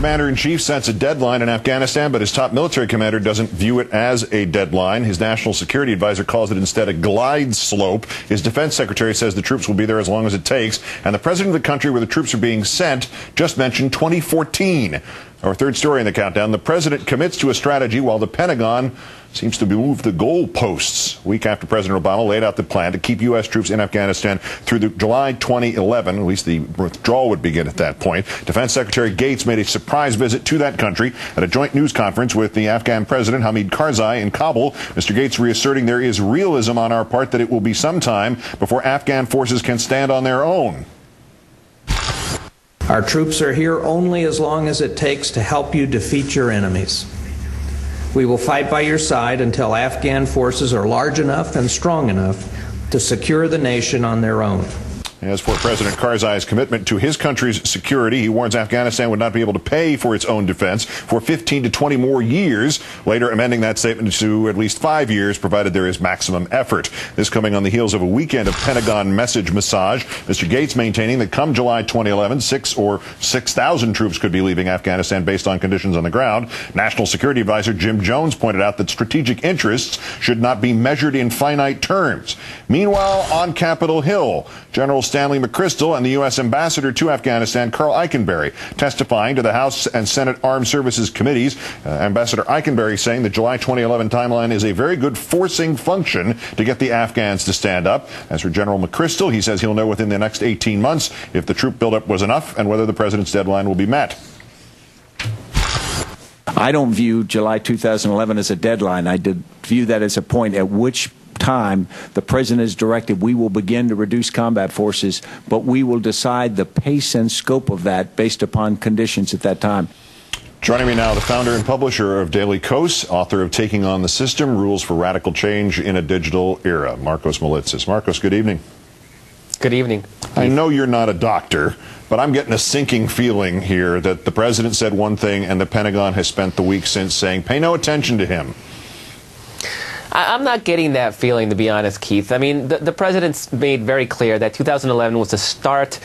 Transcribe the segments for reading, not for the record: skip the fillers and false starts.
Commander-in-Chief sets a deadline in Afghanistan, but his top military commander doesn't view it as a deadline. His national security advisor calls it instead a glide slope. His defense secretary says the troops will be there as long as it takes. And the president of the country where the troops are being sent just mentioned 2014. Our third story in the countdown, the president commits to a strategy while the Pentagon seems to move the goalposts. A week after President Obama laid out the plan to keep U.S. troops in Afghanistan through July 2011, at least the withdrawal would begin at that point, Defense Secretary Gates made a surprise visit to that country at a joint news conference with the Afghan President Hamid Karzai in Kabul. Mr. Gates reasserting there is realism on our part that it will be some time before Afghan forces can stand on their own. Our troops are here only as long as it takes to help you defeat your enemies. We will fight by your side until Afghan forces are large enough and strong enough to secure the nation on their own. As for President Karzai's commitment to his country's security, he warns Afghanistan would not be able to pay for its own defense for 15 to 20 more years, later amending that statement to at least 5 years, provided there is maximum effort. This coming on the heels of a weekend of Pentagon message massage. Mr. Gates maintaining that come July 2011, 6,000 troops could be leaving Afghanistan based on conditions on the ground. National Security Advisor Jim Jones pointed out that strategic interests should not be measured in finite terms. Meanwhile, on Capitol Hill, General Stanley McChrystal and the U.S. Ambassador to Afghanistan, Carl Eikenberry, testifying to the House and Senate Armed Services Committees. Ambassador Eikenberry saying the July 2011 timeline is a very good forcing function to get the Afghans to stand up. As for General McChrystal, he says he'll know within the next 18 months if the troop buildup was enough and whether the president's deadline will be met. I don't view July 2011 as a deadline. I did view that as a point at which time the president has directed we will begin to reduce combat forces, but we will decide the pace and scope of that based upon conditions at that time. Joining me now, the founder and publisher of Daily Kos, author of Taking on the System, Rules for Radical Change in a Digital Era, Markos Malitsas. Markos, good evening. Good evening. I know you're not a doctor, but I'm getting a sinking feeling here that the president said one thing and the Pentagon has spent the week since saying, pay no attention to him. I'm not getting that feeling, to be honest, Keith. I mean, the president's made very clear that 2011 was the start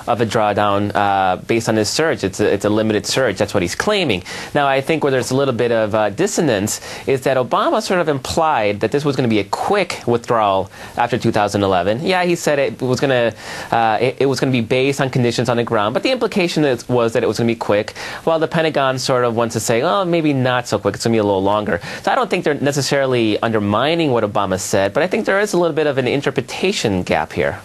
of a drawdown based on his surge. It's a limited surge. That's what he's claiming. Now, I think where there's a little bit of dissonance is that Obama sort of implied that this was going to be a quick withdrawal after 2011. Yeah, he said it was going to be based on conditions on the ground, but the implication was that it was going to be quick, while the Pentagon sort of wants to say, oh, maybe not so quick. It's going to be a little longer. So I don't think they're necessarily undermining what Obama said, but I think there is a little bit of an interpretation gap here.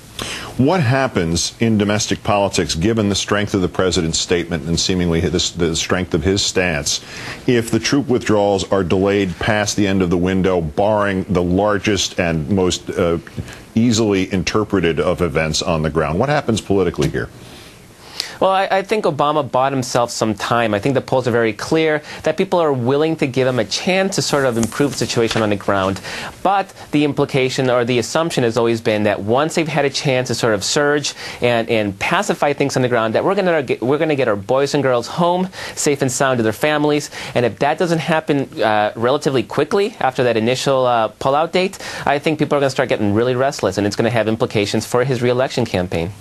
What happens in domestic politics, given the strength of the president's statement and seemingly the strength of his stance, if the troop withdrawals are delayed past the end of the window, barring the largest and most easily interpreted of events on the ground? What happens politically here? Well, I think Obama bought himself some time. I think the polls are very clear that people are willing to give him a chance to sort of improve the situation on the ground. But the implication or the assumption has always been that once they've had a chance to sort of surge and pacify things on the ground, that we're going to get our boys and girls home safe and sound to their families. And if that doesn't happen relatively quickly after that initial pullout date, I think people are going to start getting really restless, and it's going to have implications for his reelection campaign.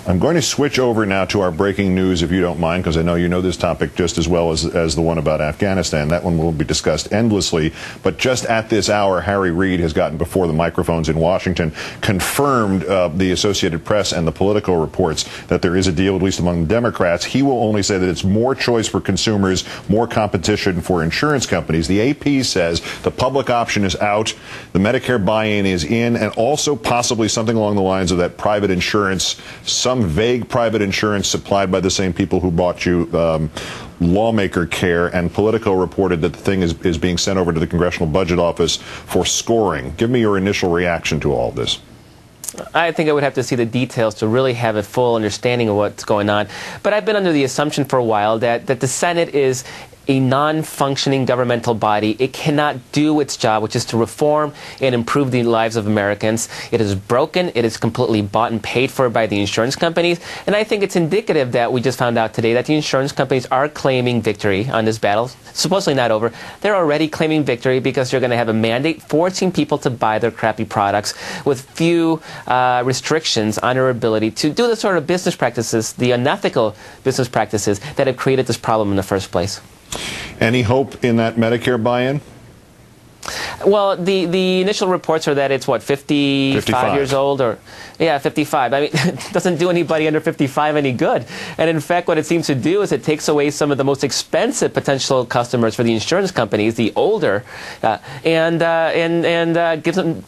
I'm going to switch over now to our breaking news, if you don't mind, because I know you know this topic just as well as the one about Afghanistan. That one will be discussed endlessly. But just at this hour, Harry Reid has gotten before the microphones in Washington, confirmed the Associated Press and the political reports that there is a deal, at least among the Democrats. He will only say that it's more choice for consumers, more competition for insurance companies. The AP says the public option is out, the Medicare buy-in is in, and also possibly something along the lines of that private insurance, some vague private insurance supplied by the same people who bought you lawmaker care, and Politico reported that the thing is being sent over to the Congressional Budget Office for scoring. Give me your initial reaction to all this. I think I would have to see the details to really have a full understanding of what's going on. But I've been under the assumption for a while that the Senate is a non-functioning governmental body. It cannot do its job, which is to reform and improve the lives of Americans. It is broken. It is completely bought and paid for by the insurance companies. And I think it's indicative that we just found out today that the insurance companies are claiming victory on this battle. Supposedly not over. They're already claiming victory because you're going to have a mandate forcing people to buy their crappy products with few restrictions on their ability to do the sort of business practices, the unethical business practices that have created this problem in the first place. Any hope in that Medicare buy-in? Well, the initial reports are that it's, what, 55 years old? Or yeah, 55. I mean, it doesn't do anybody under 55 any good. And in fact, what it seems to do is it takes away some of the most expensive potential customers for the insurance companies, the older, and gives them,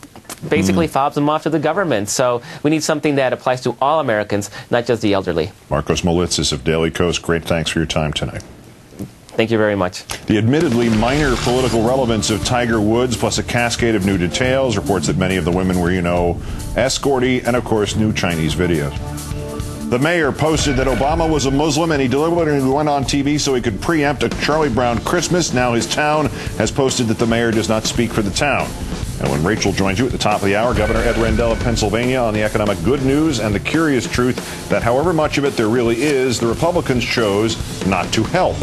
basically fobs them off to the government. So we need something that applies to all Americans, not just the elderly. Marcos Malitsas of Daily Kos, great thanks for your time tonight. Thank you very much. The admittedly minor political relevance of Tiger Woods, plus a cascade of new details, reports that many of the women were, escorty, and of course, new Chinese videos. The mayor posted that Obama was a Muslim and he deliberately went on TV so he could preempt a Charlie Brown Christmas. Now his town has posted that the mayor does not speak for the town. And when Rachel joins you at the top of the hour, Governor Ed Rendell of Pennsylvania on the economic good news and the curious truth that however much of it there really is, the Republicans chose not to help.